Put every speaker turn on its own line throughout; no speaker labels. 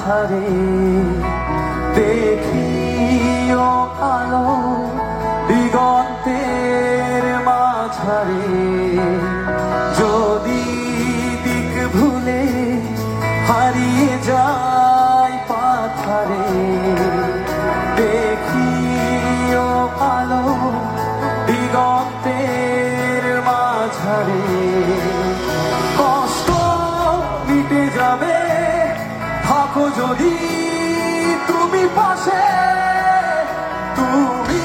আধারে দেখিও আলো দিগন্তের মাঝারে। যদি দিক ভুলে হারিয়ে যায় পাথারে, দেখিও আলো দিগন্তের মাঝারে। কষ্ট মিটে যাবে থাকো যদি তুমি পাশে, তুমি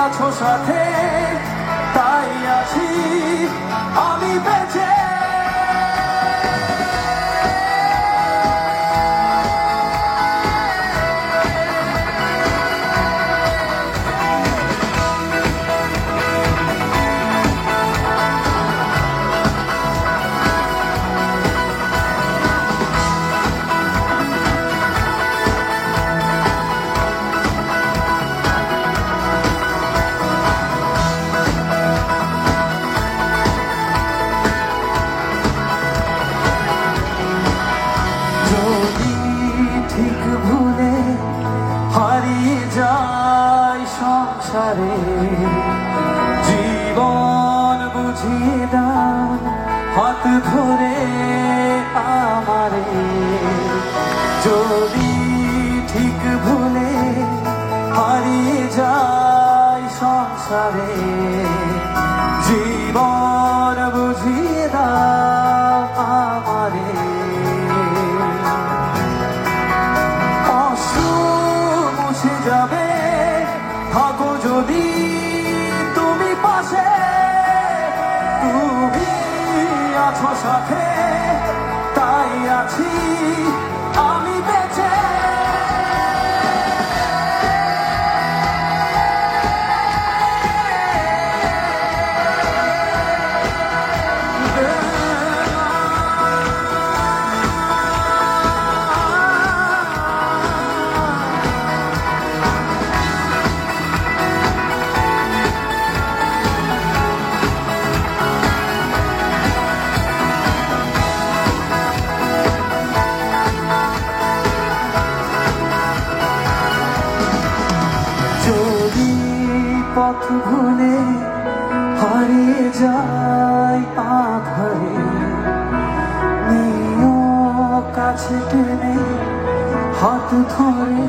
আছো সাথে তাই আছি আমি বেঁচে। ঠিক ভুলে হারিয়ে যায় সংসারে, জীবন বুঝিয়ে দাও হাত ধরে আমারে। যদি ঠিক ভুলে হারিয়ে যায় সংসারে, জীবন বুঝিয়ে দাও আমারে। যাবে থাকো যদি তুমি পাশে, তুমি আছো সাথে তাই আছি আমি বেঁচে। যদি পথ ভুলে হারিয়ে যায় আধারে, নিও কাছে টেনে হাত ধরে